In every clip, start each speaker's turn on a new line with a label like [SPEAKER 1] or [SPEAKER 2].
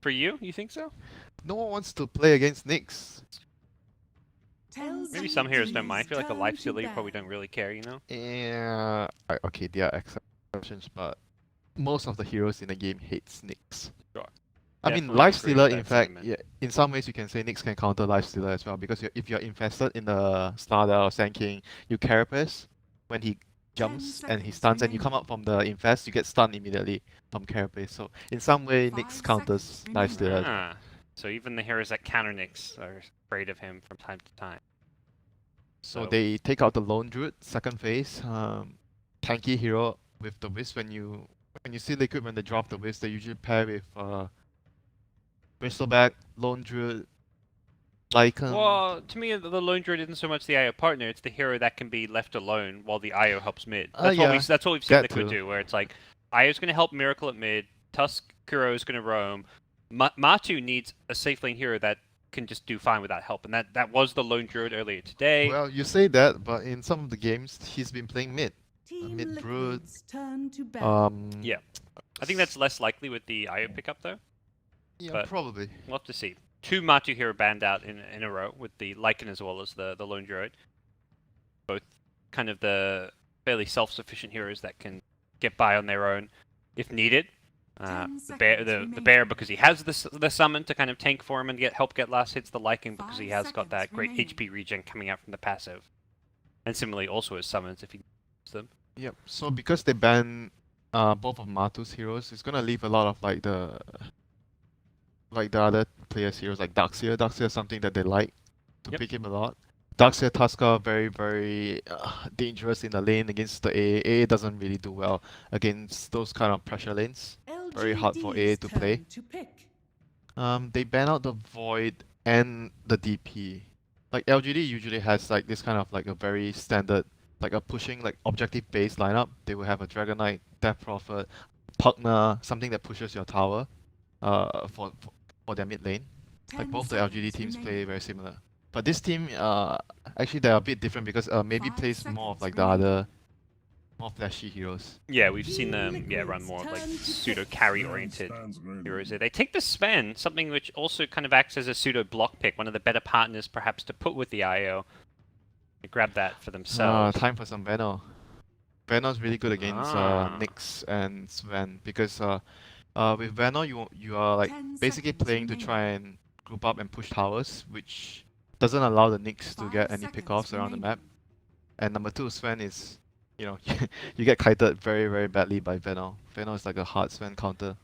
[SPEAKER 1] For you think so?
[SPEAKER 2] No one wants to play against Nyx.
[SPEAKER 1] Maybe some heroes don't mind. I feel like a lifestealer you probably don't really care, you know?
[SPEAKER 2] Yeah, okay, there are exceptions, but most of the heroes in the game hates Nyx.
[SPEAKER 1] Sure.
[SPEAKER 2] I mean,
[SPEAKER 1] Definitely agree with
[SPEAKER 2] Lifestealer, in
[SPEAKER 1] that
[SPEAKER 2] fact,
[SPEAKER 1] sentiment.
[SPEAKER 2] yeah, in some ways you can say Nyx can counter Lifestealer as well, because if you're infested in the Starter or Sand King, you Carapace. When he jumps and he stuns and you come out from the infest, you get stunned immediately from Carapace. So in some way, Nyx counters Lifestealer as well.
[SPEAKER 1] Ah, so even the heroes that counter Nyx are afraid of him from time to time.
[SPEAKER 2] So they take out the Lone Druid, second phase. Tanky hero with the Wisp. When you see Liquid, when they drop the Wisp, they usually pair with Bristleback, Lone Druid, Lycan.
[SPEAKER 1] Well, to me, the Lone Druid isn't so much the IO partner; it's the hero that can be left alone while the IO helps mid. That's what we've seen Liquid do, where it's like IO's going to help Miracle at mid, Tusk Kuro is going to roam. Matu needs a safe lane hero that can just do fine without help, and that was the Lone Druid earlier today.
[SPEAKER 2] Well, you say that, but in some of the games, he's been playing mid. Mid Brood.
[SPEAKER 1] Yeah. I think that's less likely with the IO pickup, though.
[SPEAKER 2] Yeah,
[SPEAKER 1] but
[SPEAKER 2] probably.
[SPEAKER 1] We'll have to see. 2 Matu hero banned out in a row, with the Lycan as well as the Lone Druid. Both kind of the fairly self-sufficient heroes that can get by on their own if needed. The bear because he has the summon to kind of tank for him and help get last hits. The Lycan because he has got that great HP regen coming out from the passive. And similarly also his summons if he uses them.
[SPEAKER 2] Yep, so because they ban both of Matu's heroes, it's gonna leave a lot of like the other players' heroes like Darkseer. Darkseer is something that they like to pick him a lot. Darkseer, Tusker, very, very dangerous in the lane against the AA. AA doesn't really do well against those kind of pressure lanes. Very hard for AA to play. They ban out the Void and the DP. Like LGD usually has like this kind of like a very standard, like a pushing like objective based lineup. They will have a Dragon Knight, Death Prophet, Pugna, something that pushes your tower for their mid lane. Like both the LGD teams play very similar. But this team, actually they're a bit different because maybe plays more of like the other, more flashy heroes.
[SPEAKER 1] Yeah, we've seen them run more of like pseudo carry oriented heroes. They take the Sven, something which also kind of acts as a pseudo block pick, one of the better partners perhaps to put with the IO. They grab that for themselves.
[SPEAKER 2] Time for some Veno. Veno's really good against Nyx and Sven because with Veno you are like basically playing to try and group up and push towers, which doesn't allow the Nyx to get any pickoffs around the map. And number 2, Sven is, you know, you get kited very, very badly by Veno. Veno is like a hard Sven counter.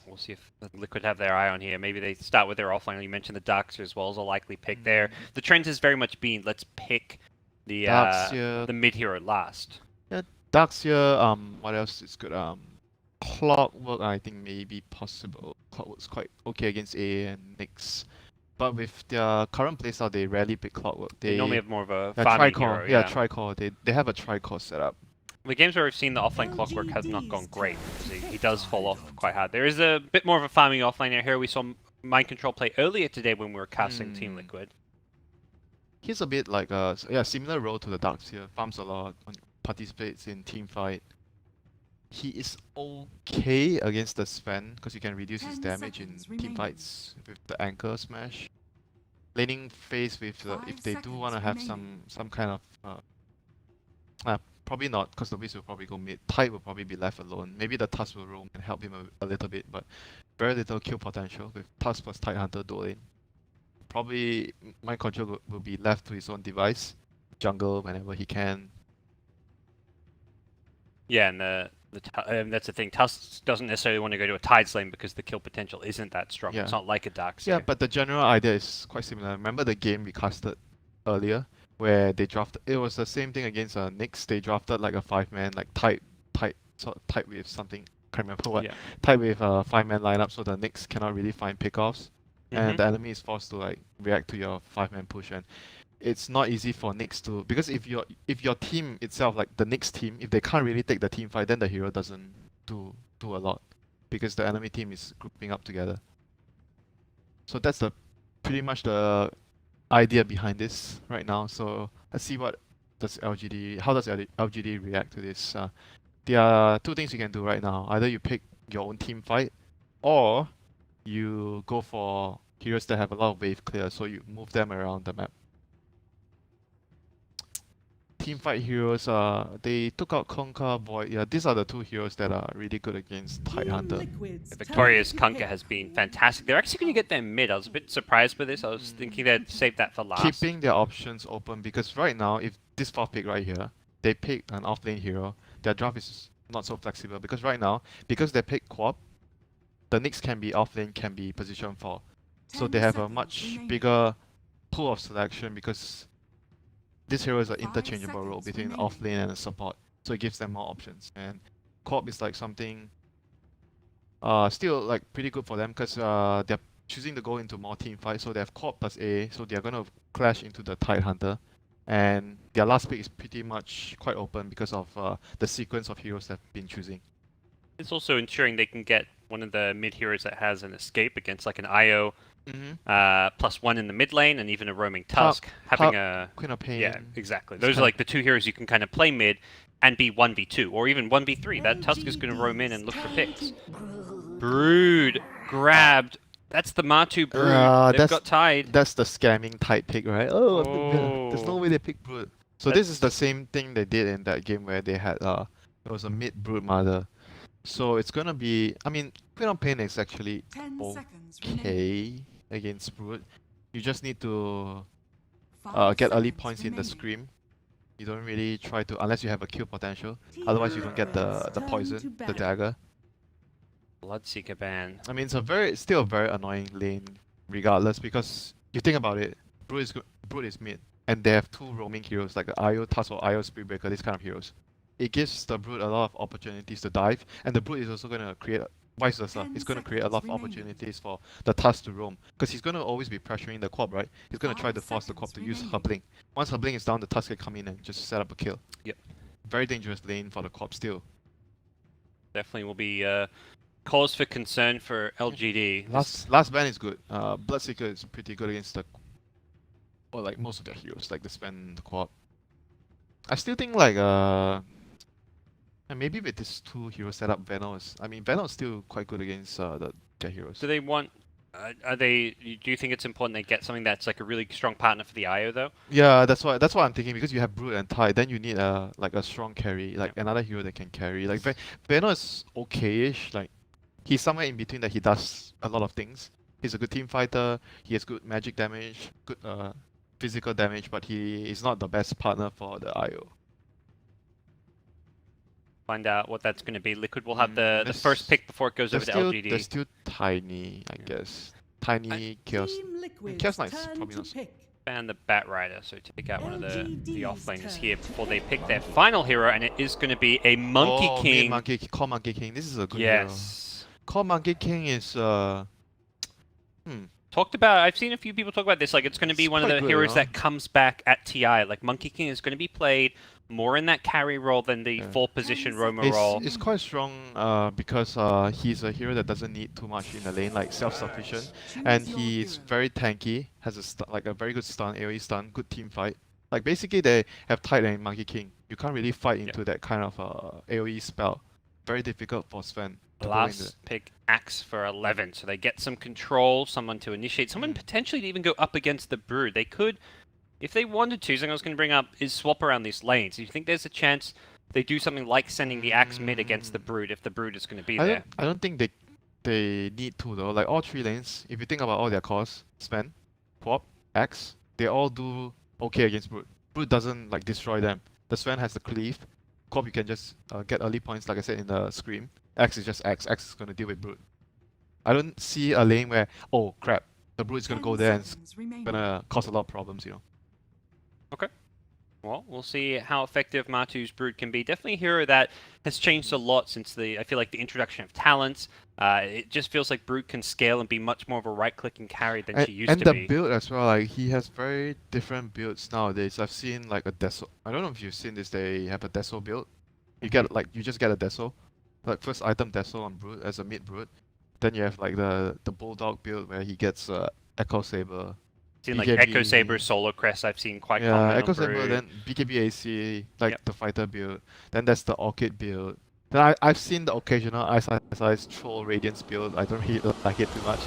[SPEAKER 1] We'll see if Liquid have their eye on here. Maybe they start with their offlane. You mentioned the Darkseer as well as a likely pick there. The trend has very much been let's pick the mid hero last.
[SPEAKER 2] Yeah, Darkseer. What else is good? Clockwork, I think maybe possible. Clockwork's quite okay against AA and Nyx. But with their current playstyle, they rarely pick Clockwork. They
[SPEAKER 1] normally have more of a farming hero.
[SPEAKER 2] Yeah, Tricore. They have a Tricore setup.
[SPEAKER 1] The games where we've seen the offlane Clockwork has not gone great. He does fall off quite hard. There is a bit more of a farming offlane here. We saw Mind Control play earlier today when we were casting Team Liquid.
[SPEAKER 2] He's a bit like a similar role to the Darkseer. Farms a lot, participates in team fight. He is okay against the Sven because you can reduce his damage in team fights with the Anchor Smash. Laning phase with if they do want to have some kind of probably not, because the Wisp will probably go mid. Tide will probably be left alone. Maybe the Tusk will roam and help him a little bit, but very little kill potential with Tusk plus Tide Hunter dual lane. Probably Mind Control will be left to his own device, jungle whenever he can.
[SPEAKER 1] Yeah, and that's the thing. Tusk doesn't necessarily want to go to a Tide lane because the kill potential isn't that strong. Yeah. It's not like a Darkseer.
[SPEAKER 2] Yeah, but the general idea is quite similar. Remember the game we casted earlier, where they drafted? It was the same thing against Nyx. They drafted like a 5-man, like tight with something. Can't remember what. Yeah. Tight with a 5-man lineup, so the Nyx cannot really find pickoffs, and the enemy is forced to like react to your 5-man push. And it's not easy for Nyx to, because if your team itself, like the Nyx team, if they can't really take the team fight, then the hero doesn't do a lot because the enemy team is grouping up together. So that's pretty much the idea behind this right now. So let's see how does LGD react to this. There are 2 things you can do right now. Either you pick your own team fight, or you go for heroes that have a lot of wave clear, so you move them around the map. Teamfight heroes, they took out Conker, Void. Yeah, these are the two heroes that are really good against Tidehunter.
[SPEAKER 1] Victoria's Conker has been fantastic. They're actually going to get their mid. I was a bit surprised by this. I was thinking they'd save that for last.
[SPEAKER 2] Keeping their options open, because right now, if this fourth pick right here, they pick an offlane hero, their draft is not so flexible, because right now, because they pick Quap, the next can be offlane, can be position 4. So they have a much bigger pool of selection, because this hero is an interchangeable role between offlane and a support, so it gives them more options. And Quap is like something still like pretty good for them, because they're choosing to go into more team fights, so they have Quap plus A, so they're gonna clash into the Tidehunter. And their last pick is pretty much quite open because of the sequence of heroes they've been choosing.
[SPEAKER 1] It's also ensuring they can get one of the mid heroes that has an escape against like an IO, +1 in the mid lane, and even a roaming Tusk. Having a
[SPEAKER 2] Queen of Pain.
[SPEAKER 1] Yeah, exactly. Those are like the two heroes you can kind of play mid and be 1v2, or even 1v3. That Tusk is going to roam in and look for picks. Brood grabbed. That's the Matu Brood. They've got tied.
[SPEAKER 2] That's the scamming Tide pick, right? Oh, there's no way they pick Brood. So this is the same thing they did in that game where they had it was a mid Brood mother. So it's gonna be, I mean, Queen of Pain is actually okay against Brood. You just need to get early points in the Scream. You don't really try to, unless you have a kill potential. Otherwise you don't get the poison, the dagger.
[SPEAKER 1] Bloodseeker ban.
[SPEAKER 2] I mean, it's still a very annoying lane regardless, because you think about it, Brood is mid, and they have two roaming heroes like the IO Tusk or IO Spiritbreaker, these kind of heroes. It gives the Brood a lot of opportunities to dive, and the Brood is also going to create, vice versa, it's going to create a lot of opportunities for the Tusk to roam, because he's going to always be pressuring the Quap, right? He's going to try to force the Quap to use her blink. Once her blink is down, the Tusk can come in and just set up a kill.
[SPEAKER 1] Yep.
[SPEAKER 2] Very dangerous lane for the Quap still.
[SPEAKER 1] Definitely will be cause for concern for LGD.
[SPEAKER 2] Last ban is good. Bloodseeker is pretty good against or like most of their heroes, like the Sven and the Quap. I still think like and maybe with this two hero setup, Venom is still quite good against their heroes.
[SPEAKER 1] Do they want? Do you think it's important they get something that's like a really strong partner for the IO though?
[SPEAKER 2] Yeah, that's what I'm thinking, because you have Brood and Tide, then you need like a strong carry, like another hero that can carry. Like Venom is okay-ish, like he's somewhere in between that he does a lot of things. He's a good team fighter, he has good magic damage, good physical damage, but he is not the best partner for the IO.
[SPEAKER 1] Find out what that's going to be. Liquid will have the first pick before it goes over to LGD.
[SPEAKER 2] They're still tiny, I guess. Tiny Chaos. Chaos Knight's probably not.
[SPEAKER 1] And the Bat Rider, so take out one of the offlaners here before they pick their final hero, and it is going to be a Monkey King.
[SPEAKER 2] Call Monkey King. This is a good hero. Call Monkey King is
[SPEAKER 1] talked about. I've seen a few people talk about this. Like it's going to be one of the heroes that comes back at TI. Like Monkey King is going to be played more in that carry role than the full position roamer role.
[SPEAKER 2] It's quite strong because he's a hero that doesn't need too much in the lane, like self-sufficient, and he's very tanky. Has a very good stun, AoE stun, good team fight. Like basically they have Tide and Monkey King. You can't really fight into that kind of AoE spell. Very difficult for Sven.
[SPEAKER 1] Last pick Axe for 11, so they get some control, someone to initiate, someone potentially to even go up against the Brood. They could, if they wanted to, something I was going to bring up is swap around these lanes. Do you think there's a chance they do something like sending the Axe mid against the Brood if the Brood is going to be there?
[SPEAKER 2] I don't think they need to though. Like all three lanes, if you think about all their cores, Sven, Quap, Axe, they all do okay against Brood. Brood doesn't like destroy them. The Sven has the cleave. Quap you can just get early points, like I said in the Scream. Axe is just Axe. Axe is going to deal with Brood. I don't see a lane where, oh crap, the Brood is going to go there and it's going to cause a lot of problems, you know.
[SPEAKER 1] Okay. Well, we'll see how effective Matu's Brood can be. Definitely a hero that has changed a lot since I feel like the introduction of talents. It just feels like Brood can scale and be much more of a right-clicking carry than she used to be.
[SPEAKER 2] And the build as well, like he has very different builds nowadays. I've seen like a Deso. I don't know if you've seen this, they have a Deso build. You get you just get a Deso. Like first item Deso on Brood as a mid Brood. Then you have like the Bulldog build where he gets Echo Saber.
[SPEAKER 1] Seen like Echo Saber, Solo Crest, I've seen quite common.
[SPEAKER 2] Echo Saber, then BKB AC, like the fighter build. Then there's the Orchid build. Then I've seen the occasional Ice troll Radiance build. I don't really like it too much.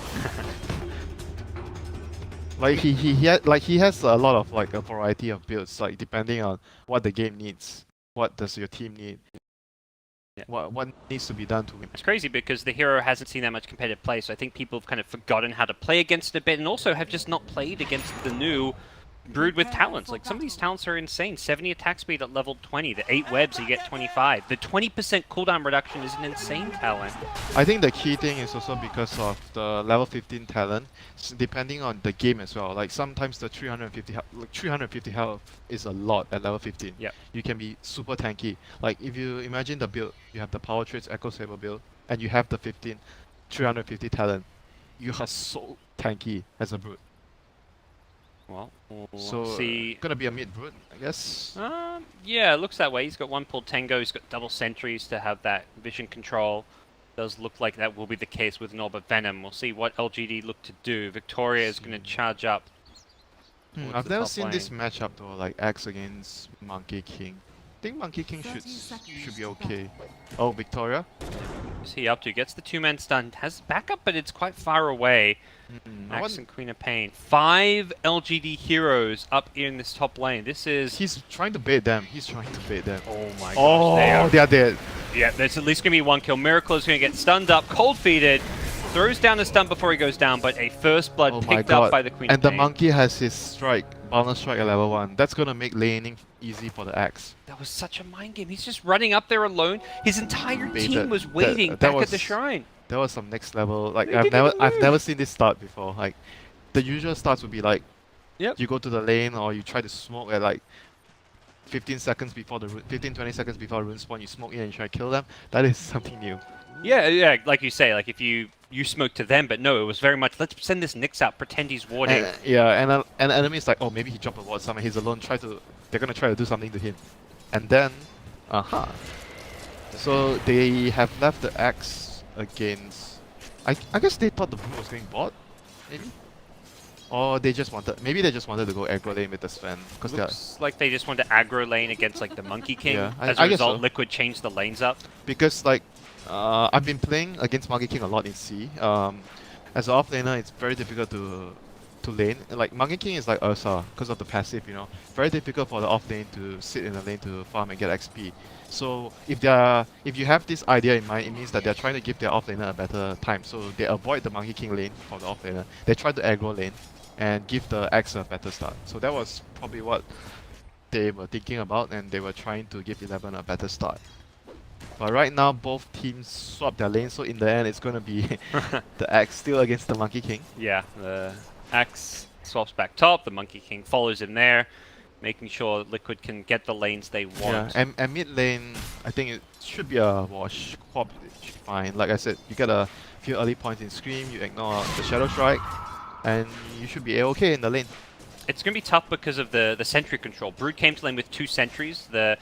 [SPEAKER 2] Like he has a lot of like a variety of builds, like depending on what the game needs. What does your team need?
[SPEAKER 1] Yeah.
[SPEAKER 2] What needs to be done to win?
[SPEAKER 1] It's crazy because the hero hasn't seen that much competitive play, so I think people have kind of forgotten how to play against it a bit, and also have just not played against the new Brood with talents. Like, some of these talents are insane. 70 attack speed at level 20, the 8 webs you get 25. The 20% cooldown reduction is an insane talent.
[SPEAKER 2] I think the key thing is also because of the level 15 talent, depending on the game as well. Like sometimes the 350 health is a lot at level 15.
[SPEAKER 1] Yep.
[SPEAKER 2] You can be super tanky. Like if you imagine the build, you have the power traits Echo Saber build, and you have the 350 talent. You are so tanky as a Brood.
[SPEAKER 1] Well, we'll
[SPEAKER 2] So
[SPEAKER 1] see.
[SPEAKER 2] Gonna be a mid Brood, I guess.
[SPEAKER 1] Yeah, it looks that way. He's got one pulled Tango, he's got double sentries to have that vision control. Does look like that will be the case with Norbert Venom. We'll see what LGD look to do. Victoria is going to charge up.
[SPEAKER 2] I've never seen this matchup though, like Axe against Monkey King. I think Monkey King should be okay. Oh, Victoria?
[SPEAKER 1] What's he up to? Gets the two-man stun. Has backup, but it's quite far away. Axe and Queen of Pain. 5 LGD heroes up in this top lane. This is...
[SPEAKER 2] He's trying to bait them.
[SPEAKER 1] Oh my gosh.
[SPEAKER 2] Oh, they are dead.
[SPEAKER 1] Yeah, there's at least going to be one kill. Miracle is going to get stunned up, cold-feeded. Throws down a stun before he goes down, but a first blood picked up by the Queen
[SPEAKER 2] and
[SPEAKER 1] of
[SPEAKER 2] the
[SPEAKER 1] Pain.
[SPEAKER 2] monkey has his strike, balance strike at level 1. That's gonna make laning easy for the Axe.
[SPEAKER 1] That was such a mind game. He's just running up there alone. His entire team was waiting back at the shrine.
[SPEAKER 2] That was some next level. Like I've never seen this start before. Like the usual starts would be like, you go to the lane or you try to smoke at like 15 seconds before the 20 seconds before the rune spawn. You smoke in and you try to kill them. That is something new.
[SPEAKER 1] Yeah, like you say, like if you smoke to them, but no, it was very much, let's send this Nyx out, pretend he's warding.
[SPEAKER 2] And the enemy is like, oh, maybe he dropped a ward somewhere, he's alone, they're gonna try to do something to him. And then, so they have left the Axe against, I guess they thought the Brood was going bot, maybe? Or they just wanted, maybe they just wanted to go aggro lane with the Sven.
[SPEAKER 1] Looks like they just wanted to aggro lane against like the Monkey King.
[SPEAKER 2] Yeah,
[SPEAKER 1] As a result,
[SPEAKER 2] so.
[SPEAKER 1] Liquid changed the lanes up.
[SPEAKER 2] Because like, I've been playing against Monkey King a lot in C. As an offlaner, it's very difficult to lane. Like Monkey King is like Ursa because of the passive, you know. Very difficult for the offlane to sit in the lane to farm and get XP. So if you have this idea in mind, it means that they're trying to give their offlaner a better time. So they avoid the Monkey King lane for the offlaner. They try to aggro lane and give the Axe a better start. So that was probably what they were thinking about, and they were trying to give 11 a better start. But right now, both teams swap their lanes, so in the end, it's going to be the Axe still against the Monkey King.
[SPEAKER 1] Yeah, the Axe swaps back top, the Monkey King follows him there, making sure Liquid can get the lanes they want.
[SPEAKER 2] Yeah, and mid lane, I think it should be a wash. Quap should be fine. Like I said, you get a few early points in Scream, you ignore the Shadow Strike, and you should be A-okay in the lane.
[SPEAKER 1] It's going to be tough because of the sentry control. Brood came to lane with 2 sentries. The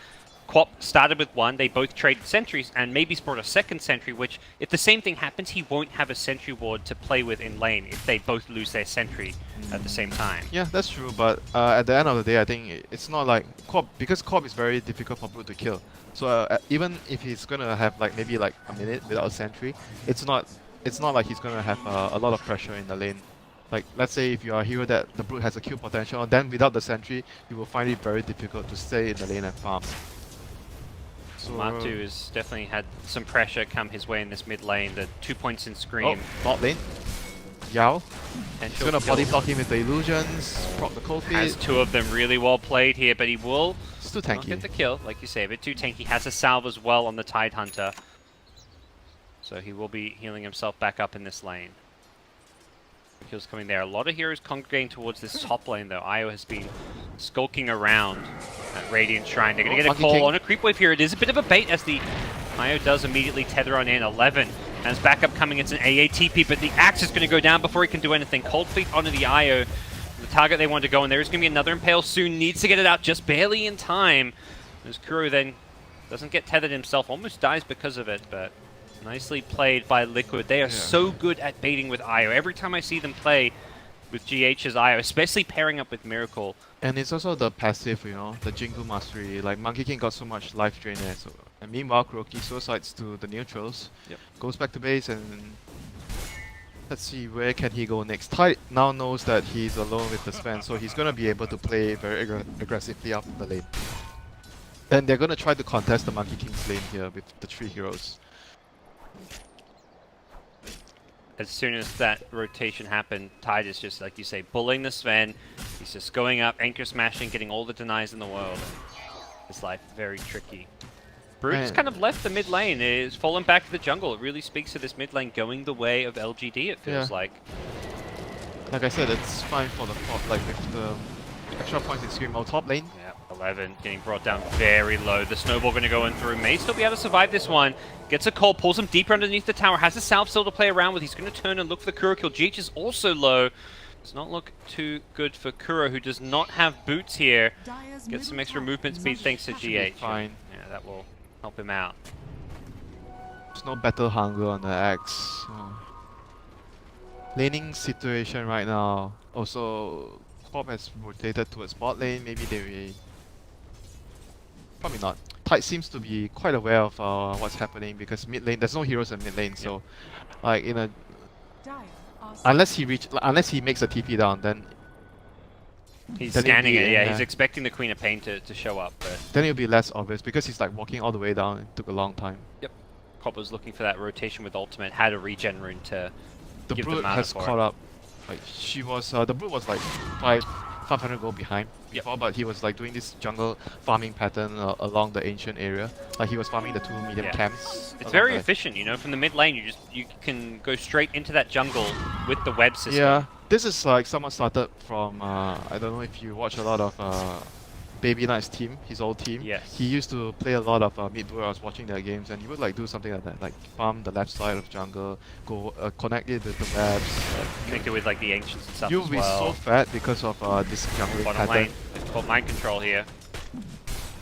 [SPEAKER 1] Quap started with 1, they both traded sentries, and maybe brought a second sentry, which, if the same thing happens, he won't have a sentry ward to play with in lane if they both lose their sentry at the same time.
[SPEAKER 2] Yeah, that's true, but at the end of the day, I think it's not like Quap, because Quap is very difficult for Brood to kill. So even if he's gonna have like maybe like a minute without a sentry, it's not like he's gonna have a lot of pressure in the lane. Like, let's say if you are a hero that the Brood has a kill potential, then without the sentry, you will find it very difficult to stay in the lane and farm. So,
[SPEAKER 1] Matu has definitely had some pressure come his way in this mid lane. The 2 points in Scream.
[SPEAKER 2] Oh, bot lane. Yao.
[SPEAKER 1] And
[SPEAKER 2] He's gonna body block him with the illusions, proc the cold feet.
[SPEAKER 1] Has 2 of them really well played here, but he will
[SPEAKER 2] It's too
[SPEAKER 1] not
[SPEAKER 2] tanky.
[SPEAKER 1] get the kill, like you say, a bit too tanky. Has a salve as well on the Tide Hunter. So he will be healing himself back up in this lane. Kills coming there. A lot of heroes congregating towards this top lane though. Io has been skulking around at Radiant Shrine. They're going to get a call on a creep wave here. It is a bit of a bait as the Io does immediately tether on in. 11 has backup coming. It's an AATP, but the Axe is going to go down before he can do anything. Cold Feet onto the Io. The target they want to go, and there is going to be another Impale soon. Needs to get it out just barely in time. As Kuro then doesn't get tethered himself. Almost dies because of it, but nicely played by Liquid. They are so good at baiting with Io. Every time I see them play with GH's Io, especially pairing up with Miracle.
[SPEAKER 2] And it's also the passive, you know, the Jingu Mastery. Like, Monkey King got so much life drain there, so And meanwhile, Kuroki suicides to the neutrals.
[SPEAKER 1] Yep.
[SPEAKER 2] Goes back to base and let's see where can he go next. Tide now knows that he's alone with the Sven, so he's gonna be able to play very aggressively up the lane. And they're gonna try to contest the Monkey King's lane here with the 3 heroes.
[SPEAKER 1] As soon as that rotation happened, Tide is just, like you say, bullying the Sven. He's just going up, anchor smashing, getting all the denies in the world. His life very tricky. Brood's kind of left the mid lane, is fallen back to the jungle. It really speaks to this mid lane going the way of LGD, it feels like.
[SPEAKER 2] Like I said, it's fine for the top, like with the extra points in Screamo top lane.
[SPEAKER 1] Yeah, 11 getting brought down very low. The snowball going to go in through. May still be able to survive this one. Gets a call, pulls him deeper underneath the tower. Has the Salve still to play around with. He's going to turn and look for the Kuro kill. Jeech is also low. Does not look too good for Kuro, who does not have boots here. Gets some extra movement speed thanks to GH.
[SPEAKER 2] Fine.
[SPEAKER 1] Yeah, that will help him out.
[SPEAKER 2] There's no battle hunger on the Axe. Laning situation right now. Also, Corp has rotated towards bot lane. Maybe they will... Probably not. Tide seems to be quite aware of what's happening because mid lane, there's no heroes in mid lane, so like in a... Unless he makes a TP down, then...
[SPEAKER 1] He's scanning it, yeah. He's expecting the Queen of Pain to show up, but...
[SPEAKER 2] Then it'll be less obvious because he's like walking all the way down. It took a long time.
[SPEAKER 1] Yep. Corp was looking for that rotation with ultimate, had a regen rune to
[SPEAKER 2] the
[SPEAKER 1] give
[SPEAKER 2] Brood
[SPEAKER 1] the mana
[SPEAKER 2] has
[SPEAKER 1] for
[SPEAKER 2] caught
[SPEAKER 1] it.
[SPEAKER 2] up. Like she was, the Brood was like 500 gold behind before, but he was like doing this jungle farming pattern along the ancient area. Like he was farming the 2 medium camps.
[SPEAKER 1] It's very efficient, you know. From the mid lane, you can go straight into that jungle with the web system.
[SPEAKER 2] Yeah, this is like someone started from I don't know if you watch a lot of Baby Knight's team, his old team.
[SPEAKER 1] Yes.
[SPEAKER 2] He used to play a lot of mid where I was watching their games, and he would like do something like that, like farm the left side of jungle, go connect it with the webs.
[SPEAKER 1] Connect it with like the ancients and stuff.
[SPEAKER 2] You'll be so fat because of this jungling
[SPEAKER 1] Bottom
[SPEAKER 2] pattern.
[SPEAKER 1] lane, it's called mind control here.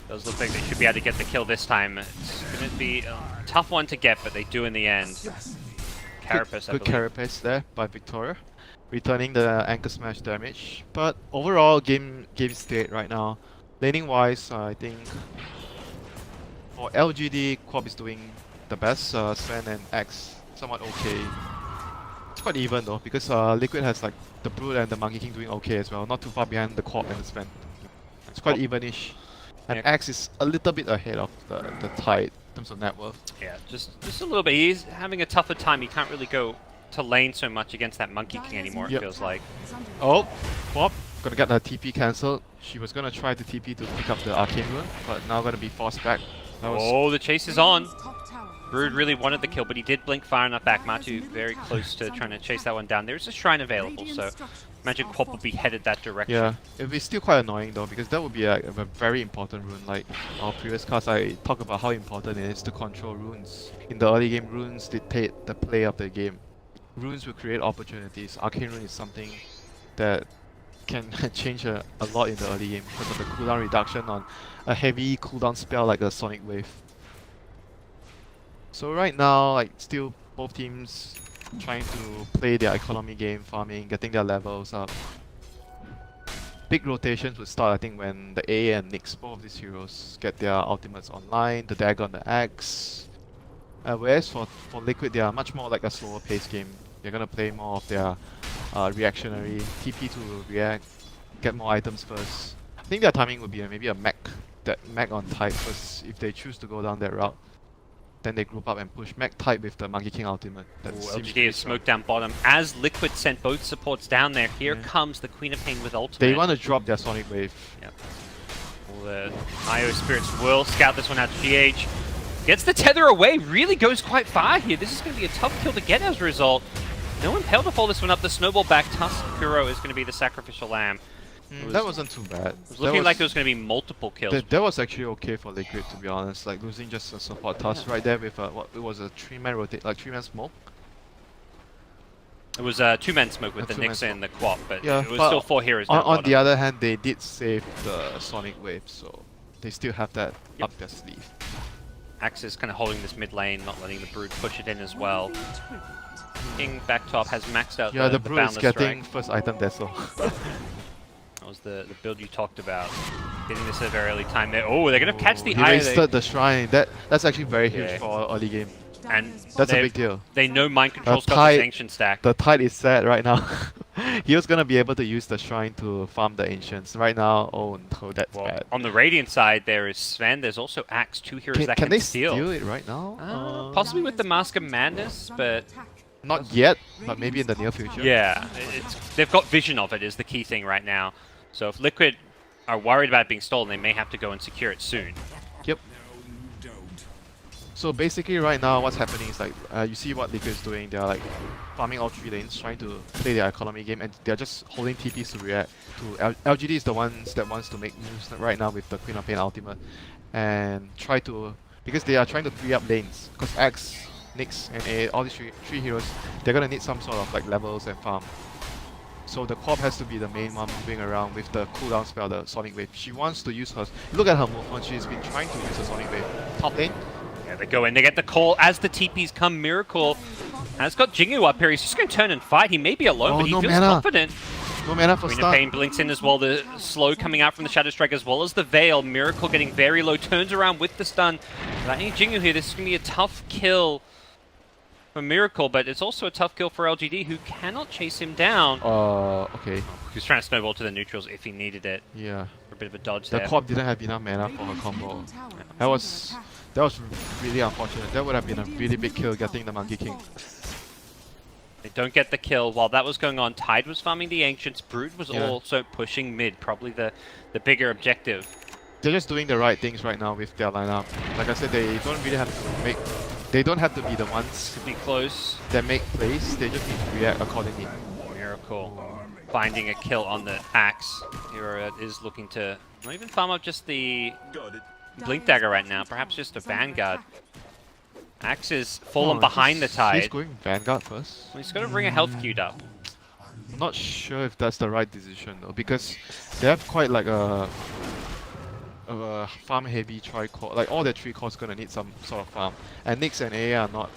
[SPEAKER 1] Does look like they should be able to get the kill this time. It's going to be a tough one to get, but they do in the end. Carapace,
[SPEAKER 2] Good carapace there by Victoria, returning the anchor smash damage. But overall, game state right now, laning wise, I think for LGD, Corp is doing the best. Sven and X somewhat okay. It's quite even though because Liquid has like the Brood and the Monkey King doing okay as well, not too far behind the Corp and the Sven. It's quite evenish. And X is a little bit ahead of the Tide in terms of net worth.
[SPEAKER 1] Yeah, just a little bit. He's having a tougher time. He can't really go to lane so much against that Monkey King anymore, it feels like.
[SPEAKER 2] Oh, Corp gonna get her TP cancelled. She was gonna try to TP to pick up the Arcane Rune, but now gonna be forced back.
[SPEAKER 1] Oh, the chase is on. Brood really wanted the kill, but he did blink fire enough back. Matu very close to trying to chase that one down. There's a shrine available, so imagine Corp will be headed that direction.
[SPEAKER 2] Yeah, it'll be still quite annoying though, because that would be a very important rune. Like our previous cast, I talk about how important it is to control runes. In the early game, runes dictate the play of the game. Runes will create opportunities. Arcane Rune is something that can change a lot in the early game because of the cooldown reduction on a heavy cooldown spell like a Sonic Wave. So right now, like still both teams trying to play their economy game, farming, getting their levels up. Big rotations would start I think when the A and Nyx, both of these heroes, get their ultimates online, the dagger on the axe. Whereas for Liquid, they are much more like a slower paced game. They're gonna play more of their reactionary, TP to react, get more items first. I think their timing would be maybe a mech on Tide first if they choose to go down that route. Then they group up and push mech Tide with the Monkey King ultimate.
[SPEAKER 1] LGD is smoked down bottom. As Liquid sent both supports down there, here comes the Queen of Pain with ultimate.
[SPEAKER 2] They want to drop their Sonic Wave.
[SPEAKER 1] Yep. Well, the IO Spirits will scout this one out to GH. Gets the tether away, really goes quite far here. This is going to be a tough kill to get as a result. No Impale to follow this one up. The snowball back Tusk Kuro is going to be the sacrificial lamb.
[SPEAKER 2] That wasn't too bad.
[SPEAKER 1] It was looking like there was going to be multiple kills.
[SPEAKER 2] That was actually okay for Liquid, to be honest. Like losing just a support Tusk right there with what it was a 3-man rotate, like 3-man smoke.
[SPEAKER 1] It was a 2-man smoke with the Nyx and the Quap, but it was still 4 heroes.
[SPEAKER 2] On the other hand, they did save the Sonic Wave, so they still have that up their sleeve.
[SPEAKER 1] Axe is kind of holding this mid lane, not letting the Brood push it in as well. King back top has maxed out
[SPEAKER 2] the Brood is getting
[SPEAKER 1] strike.
[SPEAKER 2] first item Deso.
[SPEAKER 1] That was the build you talked about. Getting this at a very early time there. Oh, they're going to catch the
[SPEAKER 2] He
[SPEAKER 1] eye.
[SPEAKER 2] wasted the shrine. That's actually very huge
[SPEAKER 1] Yeah.
[SPEAKER 2] for early game.
[SPEAKER 1] And
[SPEAKER 2] That's a big deal.
[SPEAKER 1] They know Mind Control's got
[SPEAKER 2] tide-
[SPEAKER 1] this ancient stack.
[SPEAKER 2] The tide is set right now. He was gonna be able to use the shrine to farm the ancients. Right now, oh no, that's
[SPEAKER 1] Well,
[SPEAKER 2] bad.
[SPEAKER 1] on the Radiant side, there is Sven. There's also Axe, two heroes that
[SPEAKER 2] Can they
[SPEAKER 1] steal.
[SPEAKER 2] steal it right now?
[SPEAKER 1] Possibly with the Mask of Madness, but
[SPEAKER 2] Not yet, but maybe in the near future.
[SPEAKER 1] yeah, they've got vision of it is the key thing right now. So if Liquid are worried about it being stolen, they may have to go and secure it soon.
[SPEAKER 2] Yep. So basically right now what's happening is like, you see what Liquid is doing, they're like farming all 3 lanes, trying to play their economy game, and they're just holding TPs to react to LGD is the ones that wants to make moves right now with the Queen of Pain ultimate, and try to, because they are trying to free up lanes, because X, Nyx and A, all these three heroes, they're gonna need some sort of like levels and farm. So the Corp has to be the main one moving around with the cooldown spell, the Sonic Wave. She wants to use her, look at her movement, she's been trying to use the Sonic Wave. Top lane,
[SPEAKER 1] Yeah, they go in, they get the call as the TPs come. Miracle has got Jingu up here. He's just going to turn and fight. He may be alone,
[SPEAKER 2] Oh,
[SPEAKER 1] but he
[SPEAKER 2] no
[SPEAKER 1] feels
[SPEAKER 2] mana.
[SPEAKER 1] confident.
[SPEAKER 2] no mana for
[SPEAKER 1] Queen of
[SPEAKER 2] stun.
[SPEAKER 1] Pain blinks in as well. The slow coming out from the Shadow Strike as well as the Veil. Miracle getting very low, turns around with the stun. Without any Jingu here, this is going to be a tough kill for Miracle, but it's also a tough kill for LGD, who cannot chase him down.
[SPEAKER 2] Okay,
[SPEAKER 1] He's trying to snowball to the neutrals if he needed it.
[SPEAKER 2] yeah.
[SPEAKER 1] For a bit of a dodge
[SPEAKER 2] The
[SPEAKER 1] there.
[SPEAKER 2] Corp didn't have enough mana for her combo. That was really unfortunate. That would have been a really big kill getting the Monkey King.
[SPEAKER 1] They don't get the kill. While that was going on, Tide was farming the Ancients. Brood was
[SPEAKER 2] Yeah.
[SPEAKER 1] also pushing mid, probably the bigger objective.
[SPEAKER 2] They're just doing the right things right now with their lineup. Like I said, they don't really have to make. They don't have to be the ones
[SPEAKER 1] Could be close.
[SPEAKER 2] that make plays. They just need to react accordingly.
[SPEAKER 1] Miracle finding a kill on the Axe. Hero is looking to not even farm up just the Blink Dagger right now. Perhaps just a Vanguard. Axe is fallen behind the
[SPEAKER 2] He's
[SPEAKER 1] Tide.
[SPEAKER 2] going Vanguard first.
[SPEAKER 1] Well, he's got to bring a health queued up.
[SPEAKER 2] I'm not sure if that's the right decision though, because they have quite like a farm heavy tri-core. Like all their 3 cores gonna need some sort of farm, and Nyx and AA are not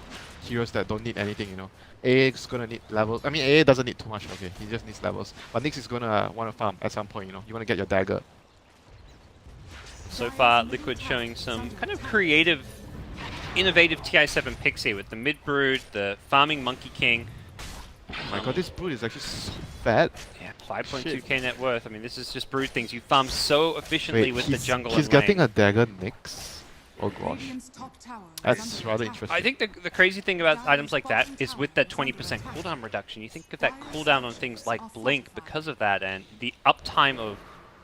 [SPEAKER 2] heroes that don't need anything, you know. AA is gonna need levels. I mean, AA doesn't need too much. Okay, he just needs levels. But Nyx is gonna want to farm at some point. You know, you want to get your dagger.
[SPEAKER 1] So far, Liquid showing some kind of creative, innovative TI7 picks here with the mid brood, the farming Monkey King.
[SPEAKER 2] Oh my god, this brood is actually so fat.
[SPEAKER 1] Yeah, 5.2k net worth. I mean, this is just brood things. You farm so efficiently with the jungle
[SPEAKER 2] he's
[SPEAKER 1] and lane.
[SPEAKER 2] getting a dagger Nyx. Oh gosh, that's rather interesting.
[SPEAKER 1] I think the crazy thing about items like that is with that 20% cooldown reduction, you think of that cooldown on things like Blink because of that, and the uptime of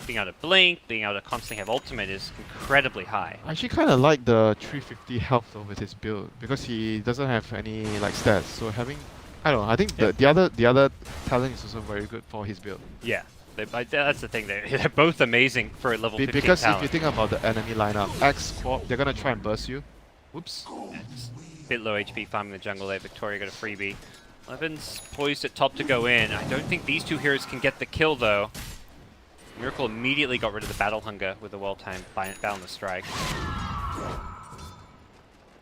[SPEAKER 1] being able to Blink, being able to constantly have ultimate is incredibly high.
[SPEAKER 2] I actually kind of like the 350 health though with his build, because he doesn't have any like stats. So having, I don't know, I think the other talent is also very good for his build.
[SPEAKER 1] Yeah, that's the thing. They're both amazing for a level 15
[SPEAKER 2] Because
[SPEAKER 1] talent.
[SPEAKER 2] if you think about the enemy lineup, X Corp, they're gonna try and burst you. Whoops.
[SPEAKER 1] It's a bit low HP farming the jungle there. Victoria got a freebie. Levin's poised at top to go in. I don't think these 2 heroes can get the kill though. Miracle immediately got rid of the battle hunger with a well-timed Boundless Strike.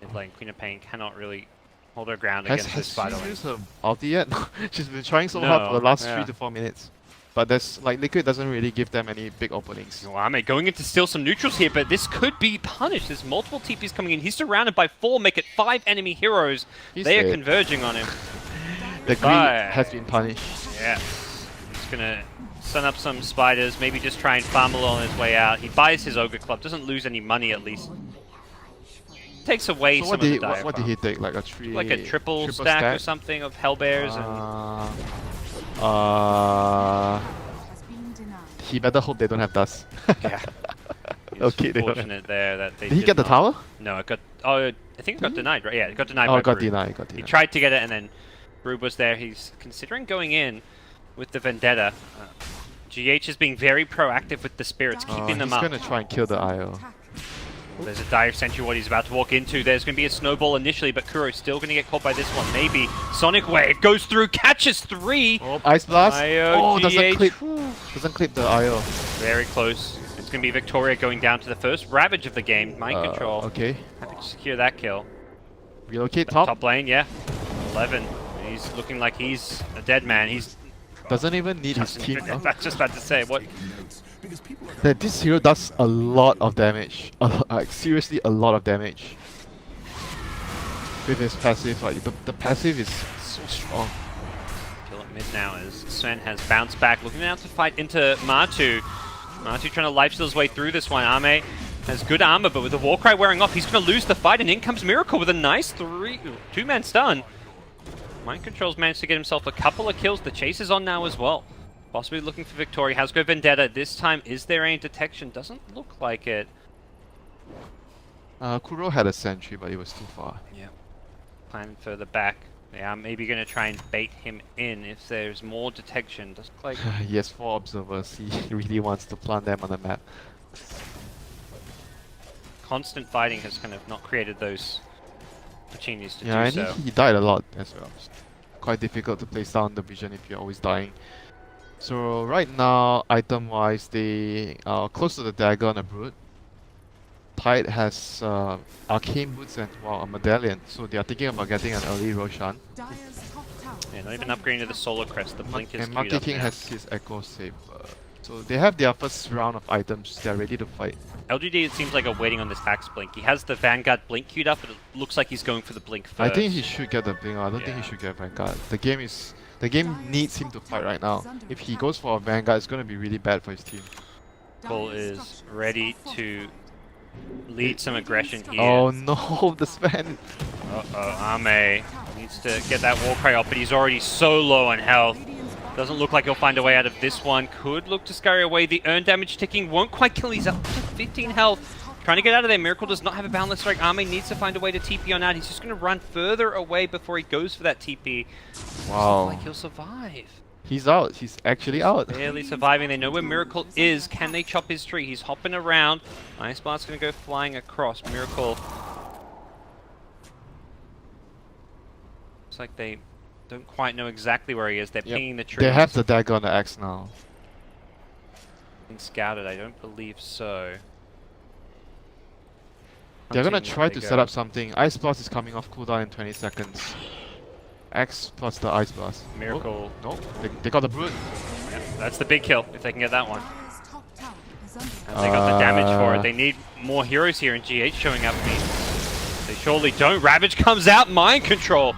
[SPEAKER 1] Mid lane, Queen of Pain cannot really hold her ground against this
[SPEAKER 2] Has
[SPEAKER 1] battle.
[SPEAKER 2] she used her ulti yet? She's been trying so hard for the last 3 to 4 minutes. But there's like Liquid doesn't really give them any big openings.
[SPEAKER 1] Wame going in to steal some neutrals here, but this could be punished. There's multiple TPs coming in. He's surrounded by 4, make it 5 enemy heroes. They are converging on him.
[SPEAKER 2] The green has been punished.
[SPEAKER 1] Yeah. He's gonna sun up some spiders, maybe just try and farm along his way out. He buys his Ogre Club, doesn't lose any money at least. Takes away
[SPEAKER 2] So
[SPEAKER 1] some of the Dire
[SPEAKER 2] what did
[SPEAKER 1] Farm.
[SPEAKER 2] he take? Like a
[SPEAKER 1] Like a triple stack or something of Hellbears
[SPEAKER 2] he better hope they don't have dust.
[SPEAKER 1] yeah. It's
[SPEAKER 2] Okay, they don't have.
[SPEAKER 1] fortunate there that they
[SPEAKER 2] Did he get the
[SPEAKER 1] not.
[SPEAKER 2] tower?
[SPEAKER 1] No, it got. Oh, I think it got denied, right? Yeah, it got denied.
[SPEAKER 2] Oh,
[SPEAKER 1] by
[SPEAKER 2] it got
[SPEAKER 1] Brood.
[SPEAKER 2] denied. Got
[SPEAKER 1] He
[SPEAKER 2] denied.
[SPEAKER 1] tried to get it, and then Brood was there. He's considering going in with the Vendetta. GH is being very proactive with the spirits, keeping them
[SPEAKER 2] he's
[SPEAKER 1] up.
[SPEAKER 2] gonna try and kill the IO.
[SPEAKER 1] There's a dire sentry what he's about to walk into. There's going to be a snowball initially, but Kuro's still going to get caught by this one. Maybe. Sonic Wave goes through, catches 3.
[SPEAKER 2] Oh, Ice Blast.
[SPEAKER 1] IO,
[SPEAKER 2] Oh,
[SPEAKER 1] GH.
[SPEAKER 2] doesn't clip the IO.
[SPEAKER 1] Very close. It's going to be Victoria going down to the first Ravage of the game. Mind Control.
[SPEAKER 2] Okay.
[SPEAKER 1] Happy to secure that kill.
[SPEAKER 2] Relocate top.
[SPEAKER 1] Top lane, yeah. 11. He's looking like he's a dead man. He's
[SPEAKER 2] Doesn't even need his team.
[SPEAKER 1] I was just about to say, what?
[SPEAKER 2] That this hero does a lot of damage. Like seriously, a lot of damage. With his passive, like the passive is so strong.
[SPEAKER 1] Kill at mid now as Sven has bounced back, looking now to fight into Matu. Matu trying to lifesteal his way through this one. Ame has good armor, but with the Warcry wearing off, he's going to lose the fight, and in comes Miracle with a nice two-man stun. Mind Control's managed to get himself a couple of kills. The chase is on now as well. Possibly looking for victory. Has go Vendetta. This time, is there any detection? Doesn't look like it.
[SPEAKER 2] Kuro had a sentry, but it was too far.
[SPEAKER 1] Yeah. Planning further back. Yeah, maybe going to try and bait him in if there's more detection. Doesn't look like...
[SPEAKER 2] He has 4 observers. He really wants to plant them on the map.
[SPEAKER 1] Constant fighting has kind of not created those opportunities to do
[SPEAKER 2] I
[SPEAKER 1] so.
[SPEAKER 2] think he died a lot as well. It's quite difficult to place down the vision if you're always dying. So right now, item-wise, they are close to the dagger on a brute. Tide has arcane boots and a medallion, so they are thinking about getting an early Roshan.
[SPEAKER 1] Yeah, not even upgrading to the Solar Crest. The blink is
[SPEAKER 2] And
[SPEAKER 1] queued
[SPEAKER 2] Monkey
[SPEAKER 1] up
[SPEAKER 2] King
[SPEAKER 1] now.
[SPEAKER 2] has his Echo Saber. So they have their first round of items. They are ready to fight.
[SPEAKER 1] LGD, it seems like are waiting on this Axe Blink. He has the Vanguard Blink queued up, but it looks like he's going for the Blink first.
[SPEAKER 2] I think he should get the blink. I don't think he should get Vanguard. The game needs him to fight right now. If he goes for a Vanguard, it's going to be really bad for his team.
[SPEAKER 1] Cole is ready to lead some aggression here.
[SPEAKER 2] Oh no, the Sven.
[SPEAKER 1] Uh-oh, Ame needs to get that Warcry up, but he's already so low on health. Doesn't look like he'll find a way out of this one. Could look to scurry away. The earn damage ticking won't quite kill. He's up to 15 health. Trying to get out of there. Miracle does not have a Boundless Strike. Ame needs to find a way to TP on out. He's just going to run further away before he goes for that TP.
[SPEAKER 2] Wow.
[SPEAKER 1] Doesn't look like he'll survive.
[SPEAKER 2] He's out. He's actually out.
[SPEAKER 1] Barely surviving. They know where Miracle is. Can they chop his tree? He's hopping around. Ice Blast's going to go flying across. Miracle. Looks like they don't quite know exactly where he is. They're pinging the tree.
[SPEAKER 2] They have the dagger on the axe now.
[SPEAKER 1] Being scouted? I don't believe so.
[SPEAKER 2] They're gonna
[SPEAKER 1] Hunting,
[SPEAKER 2] try
[SPEAKER 1] they
[SPEAKER 2] to
[SPEAKER 1] go.
[SPEAKER 2] set up something. Ice Blast is coming off cooldown in 20 seconds. X plus the Ice Blast.
[SPEAKER 1] Miracle.
[SPEAKER 2] Oh, no, they got the Brute.
[SPEAKER 1] Yeah, that's the big kill, if they can get that one. And they got the damage for it. They need more heroes here, and GH showing up means they surely don't. Ravage comes out, Mind Control.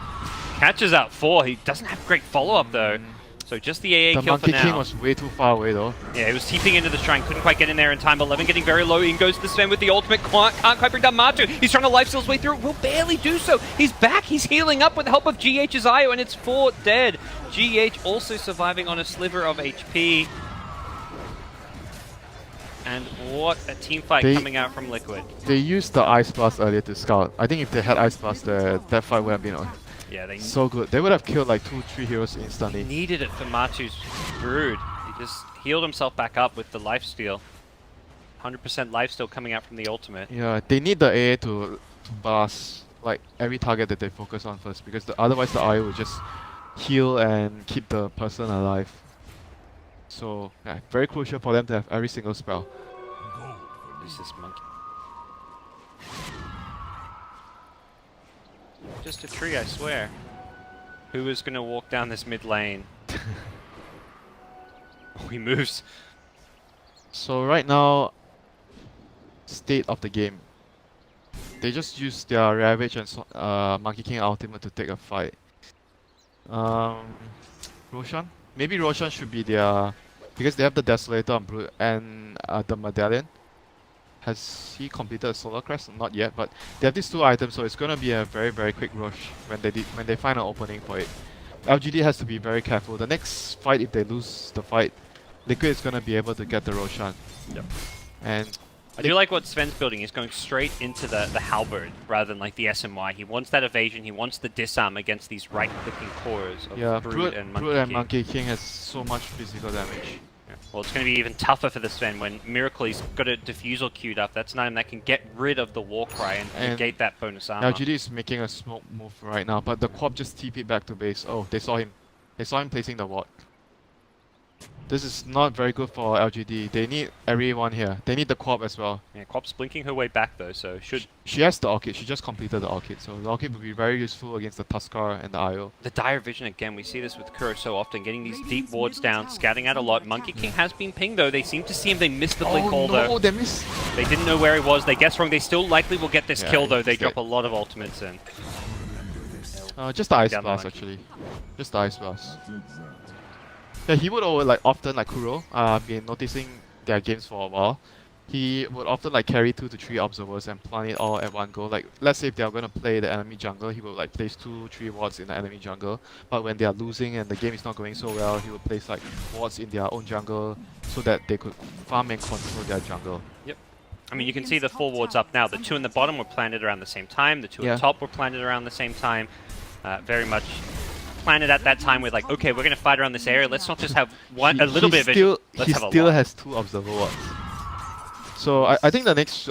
[SPEAKER 1] Catches out 4. He doesn't have great follow-up, though. So just the AA
[SPEAKER 2] The
[SPEAKER 1] kill for
[SPEAKER 2] Monkey
[SPEAKER 1] now.
[SPEAKER 2] King was way too far away, though.
[SPEAKER 1] Yeah, he was TPing into the shrine, couldn't quite get in there in time. 11 getting very low, in goes the Sven with the ultimate, can't quite bring down Matu. He's trying to lifesteal his way through it, will barely do so. He's back, he's healing up with the help of GH's IO, and it's 4 dead. GH also surviving on a sliver of HP. And what a team fight coming out from Liquid.
[SPEAKER 2] They used the Ice Blast earlier to scout. I think if they had Ice Blast, that fight would have been
[SPEAKER 1] Yeah, they
[SPEAKER 2] so good. They would have killed like 2-3 heroes instantly.
[SPEAKER 1] needed it for Matu's Brood. He just healed himself back up with the lifesteal. 100% lifesteal coming out from the ultimate.
[SPEAKER 2] Yeah, they need the AA to blast like every target that they focus on first, because otherwise the IO will just heal and keep the person alive. So yeah, very crucial for them to have every single spell.
[SPEAKER 1] This is Monkey. Just a tree, I swear. Who is going to walk down this mid lane? Oh, he moves.
[SPEAKER 2] So right now, state of the game. They just use their Ravage and Monkey King ultimate to take a fight. Roshan? Maybe Roshan should be their... Because they have the Desolator on Brute and the Medallion. Has he completed a Solar Crest? Not yet, but they have these 2 items, so it's gonna be a very, very quick rush when they find an opening for it. LGD has to be very careful. The next fight, if they lose the fight, Liquid is gonna be able to get the Roshan.
[SPEAKER 1] Yep.
[SPEAKER 2] And
[SPEAKER 1] I do like what Sven's building. He's going straight into the Halberd rather than like the SMY. He wants that evasion. He wants the disarm against these right-clicking cores of
[SPEAKER 2] yeah,
[SPEAKER 1] Brood and Monkey
[SPEAKER 2] Brute and
[SPEAKER 1] King.
[SPEAKER 2] Monkey King has so much physical damage.
[SPEAKER 1] Yeah. Well, it's going to be even tougher for the Sven when Miracle, he's got a Diffusal queued up. That's an item that can get rid of the Warcry and negate that bonus armor.
[SPEAKER 2] LGD is making a smoke move right now, but the Quap just TP'd back to base. Oh, they saw him. They saw him placing the ward. This is not very good for LGD. They need everyone here. They need the Quap as well.
[SPEAKER 1] Yeah, Quap's blinking her way back though, so should...
[SPEAKER 2] She has the Orchid. She just completed the Orchid. So the Orchid will be very useful against the Tuskar and the IO.
[SPEAKER 1] The dire vision again, we see this with Kuro so often, getting these deep wards down, scouting out a lot. Monkey King has been pinged though. They seem to see him. They missed the blink call though.
[SPEAKER 2] They missed.
[SPEAKER 1] They didn't know where he was. They guessed wrong. They still likely will get this
[SPEAKER 2] Yeah,
[SPEAKER 1] kill though. They
[SPEAKER 2] he's
[SPEAKER 1] drop
[SPEAKER 2] dead.
[SPEAKER 1] a lot of ultimates in.
[SPEAKER 2] Just the Ice
[SPEAKER 1] Down the
[SPEAKER 2] Blast
[SPEAKER 1] monkey.
[SPEAKER 2] actually. Just the Ice Blast. Yeah, he would always like often like Kuro. I've been noticing their games for a while. He would often like carry 2 to 3 observers and plant it all at one go. Like let's say if they are gonna play the enemy jungle, he will like place 2-3 wards in the enemy jungle. But when they are losing and the game is not going so well, he will place like wards in their own jungle so that they could farm and control their jungle.
[SPEAKER 1] Yep. I mean, you can see the 4 wards up now. The 2 in the bottom were planted around the same time. The 2
[SPEAKER 2] Yeah.
[SPEAKER 1] at the top were planted around the same time. Very much planted at that time with like, okay, we're going to fight around this area. Let's not just have a little bit of vision. Let's have a
[SPEAKER 2] still
[SPEAKER 1] lot.
[SPEAKER 2] has 2 observer wards. So I think the next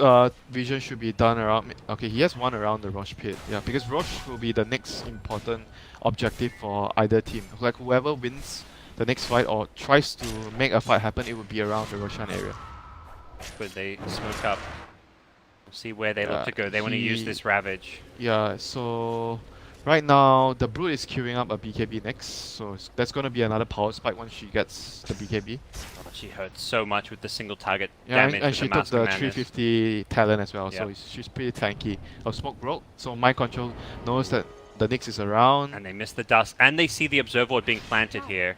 [SPEAKER 2] vision should be done around... Okay, he has 1 around the Roche pit. Yeah, because Roche will be the next important objective for either team. Like whoever wins the next fight or tries to make a fight happen, it will be around the Roshan area.
[SPEAKER 1] But they smoke up. We'll see where they look to go. They want to use
[SPEAKER 2] he-
[SPEAKER 1] this Ravage.
[SPEAKER 2] Yeah, so right now the Brood is queuing up a BKB next, so that's gonna be another power spike once she gets the BKB.
[SPEAKER 1] Oh, she hurt so much with the single target
[SPEAKER 2] Yeah,
[SPEAKER 1] damage.
[SPEAKER 2] and
[SPEAKER 1] with
[SPEAKER 2] she
[SPEAKER 1] the
[SPEAKER 2] took
[SPEAKER 1] Mask of
[SPEAKER 2] the
[SPEAKER 1] Madness.
[SPEAKER 2] 350 talent as well, so
[SPEAKER 1] Yep.
[SPEAKER 2] she's pretty tanky. Her smoke broke, so Mind Control knows that the Nyx is around.
[SPEAKER 1] And they miss the dust. And they see the Observer Ward being planted here.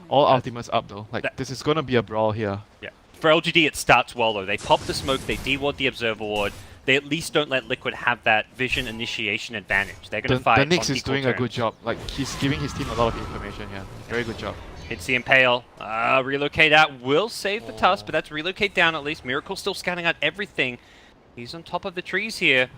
[SPEAKER 2] All ultimates up though. Like
[SPEAKER 1] That-
[SPEAKER 2] this is gonna be a brawl here.
[SPEAKER 1] Yeah. For LGD, it starts well though. They pop the smoke, they deward the Observer Ward. They at least don't let Liquid have that vision initiation advantage. They're going
[SPEAKER 2] The
[SPEAKER 1] to fight
[SPEAKER 2] Nyx
[SPEAKER 1] on
[SPEAKER 2] is
[SPEAKER 1] equal
[SPEAKER 2] doing a
[SPEAKER 1] terms.
[SPEAKER 2] good job. Like he's giving his team a lot of information here. Very good job.
[SPEAKER 1] Hits the Impale. Relocate out will save the Tusk, but that's relocate down at least. Miracle still scanning out everything. He's on top of the trees here.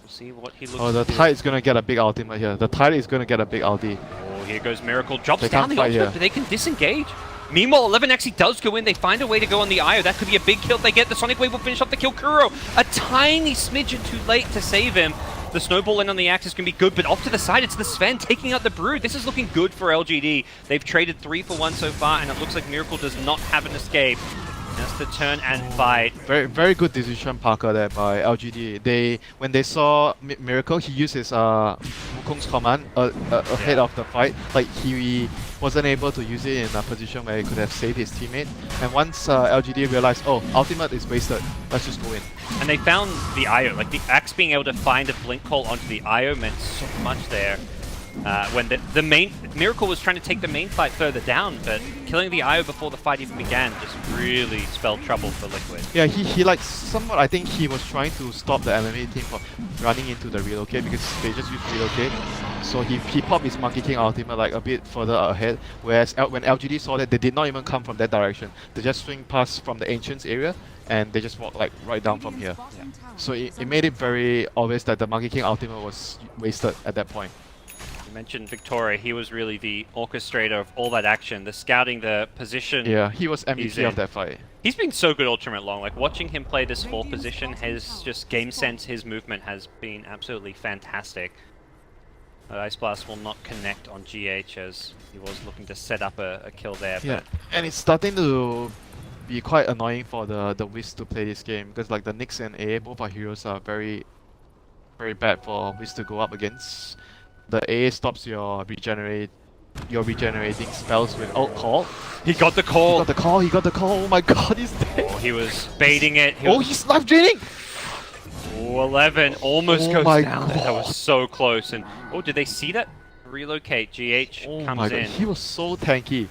[SPEAKER 1] We'll see what he looks
[SPEAKER 2] Oh, the
[SPEAKER 1] to do.
[SPEAKER 2] Tide is gonna get a big ultimate here. The Tide is gonna get a big ulti.
[SPEAKER 1] Oh, here goes Miracle. Drops
[SPEAKER 2] They
[SPEAKER 1] down
[SPEAKER 2] can't
[SPEAKER 1] the
[SPEAKER 2] fight
[SPEAKER 1] ultimate,
[SPEAKER 2] here.
[SPEAKER 1] but they can disengage. Meanwhile, 11 actually does go in. They find a way to go on the IO. That could be a big kill if they get. The Sonic Wave will finish off the kill. Kuro, a tiny smidgen too late to save him. The snowball in on the Axe is going to be good, but off to the side, it's the Sven taking out the Brood. This is looking good for LGD. They've traded 3 for 1 so far, and it looks like Miracle does not have an escape. That's the turn and fight.
[SPEAKER 2] Very good decision, Parker, there by LGD. When they saw Miracle, he used his Wukong's command ahead of the fight. Like he wasn't able to use it in a position where he could have saved his teammate. And once LGD realized, oh, ultimate is wasted, let's just go in.
[SPEAKER 1] And they found the IO. Like the Axe being able to find a blink call onto the IO meant so much there. When the main Miracle was trying to take the main fight further down, but killing the IO before the fight even began just really spelled trouble for Liquid.
[SPEAKER 2] Yeah, he like somewhat, I think he was trying to stop the enemy team from running into the relocate because they just used relocate. So he popped his Monkey King ultimate like a bit further ahead, whereas when LGD saw that, they did not even come from that direction. They just swing past from the Ancients area and they just walk like right down from here.
[SPEAKER 1] Yeah.
[SPEAKER 2] So it made it very obvious that the Monkey King ultimate was wasted at that point.
[SPEAKER 1] You mentioned Victoria. He was really the orchestrator of all that action, the scouting, the position.
[SPEAKER 2] Yeah, he was
[SPEAKER 1] He's
[SPEAKER 2] MVP
[SPEAKER 1] in.
[SPEAKER 2] of that fight.
[SPEAKER 1] He's been so good ultimate long. Like watching him play this 4th position, his just game sense, his movement has been absolutely fantastic. Ice Blast will not connect on GH as he was looking to set up a kill there.
[SPEAKER 2] Yeah, and it's starting to be quite annoying for the Wisp to play this game because like the Nyx and A, both our heroes are very bad for Wisp to go up against. The A stops your regenerating spells with ult call.
[SPEAKER 1] He got the call.
[SPEAKER 2] He got the call. Oh my god, he's dead.
[SPEAKER 1] Oh, he was baiting it.
[SPEAKER 2] Oh, he's life draining.
[SPEAKER 1] Oh, 11 almost
[SPEAKER 2] Oh
[SPEAKER 1] goes
[SPEAKER 2] my
[SPEAKER 1] down. That
[SPEAKER 2] God.
[SPEAKER 1] was so close. And oh, did they see that? Relocate. GH
[SPEAKER 2] Oh
[SPEAKER 1] comes
[SPEAKER 2] my god,
[SPEAKER 1] in.
[SPEAKER 2] he was so tanky.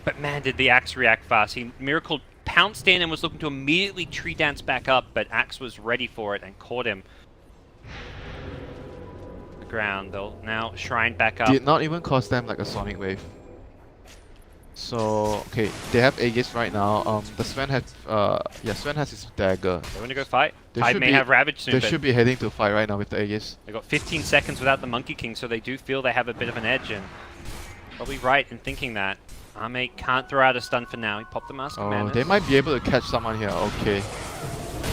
[SPEAKER 1] But man, did the Axe react fast. Miracle pounced in and was looking to immediately tree dance back up, but Axe was ready for it and caught him. The ground, they'll now shrine back up.
[SPEAKER 2] Did not even cost them like a Sonic Wave. So okay, they have Aegis right now. The Sven has his dagger.
[SPEAKER 1] They want to go fight.
[SPEAKER 2] They
[SPEAKER 1] Tide
[SPEAKER 2] should
[SPEAKER 1] may
[SPEAKER 2] be-
[SPEAKER 1] have Ravage soon,
[SPEAKER 2] They
[SPEAKER 1] but
[SPEAKER 2] should be heading to fight right now with the Aegis.
[SPEAKER 1] they got 15 seconds without the Monkey King, so they do feel they have a bit of an edge, and probably right in thinking that. Ame can't throw out a stun for now. He popped the Mask of
[SPEAKER 2] Oh,
[SPEAKER 1] Madness.
[SPEAKER 2] they might be able to catch someone here. Okay.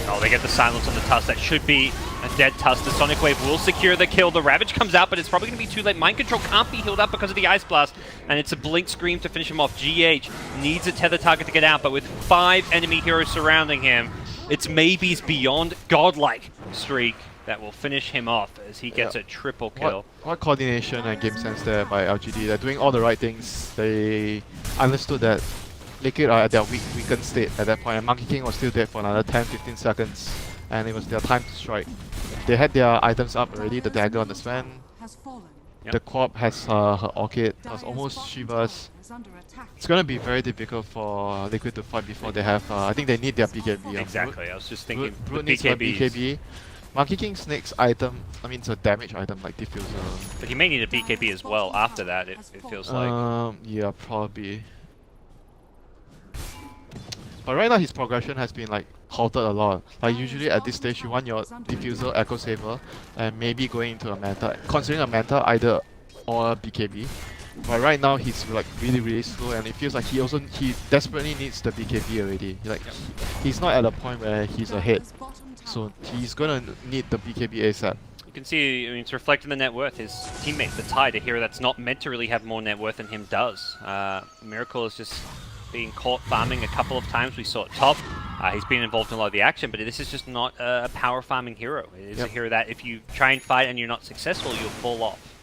[SPEAKER 1] Oh, they get the silence on the Tusk. That should be a dead Tusk. The Sonic Wave will secure the kill. The Ravage comes out, but it's probably going to be too late. Mind Control can't be healed up because of the Ice Blast, and it's a Blink Scream to finish him off. GH needs a tether target to get out, but with 5 enemy heroes surrounding him, it's Maybe's beyond godlike streak that will finish him off as he gets a triple kill.
[SPEAKER 2] What coordination and game sense there by LGD. They're doing all the right things. They understood that Liquid are at their weakened state at that point, and Monkey King was still dead for another 10-15 seconds, and it was their time to strike. They had their items up already, the dagger on the Sven. The Quap has her Orchid, has almost Shivas. It's going to be very difficult for Liquid to fight before they have, I think they need their BKB.
[SPEAKER 1] Exactly, I was just thinking
[SPEAKER 2] Brute needs a BKB. Monkey King's next item, I mean it's a damage item like Diffuser.
[SPEAKER 1] But he may need a BKB as well after that, it feels like.
[SPEAKER 2] Yeah, probably. But right now his progression has been like halted a lot. Like usually at this stage you want your Diffuser, Echo Saver, and maybe going into a Manta. Considering a Manta either or a BKB. But right now he's like really slow, and it feels like he desperately needs the BKB already. Like he's not at a point where he's ahead. So he's gonna need the BKB ASAP.
[SPEAKER 1] You can see, I mean, it's reflecting the net worth. His teammate, the Tide, a hero that's not meant to really have more net worth than him does. Miracle is just being caught farming a couple of times. We saw it top. He's been involved in a lot of the action, but this is just not a power farming hero. It is a hero that if you try and fight and you're not successful, you'll fall off.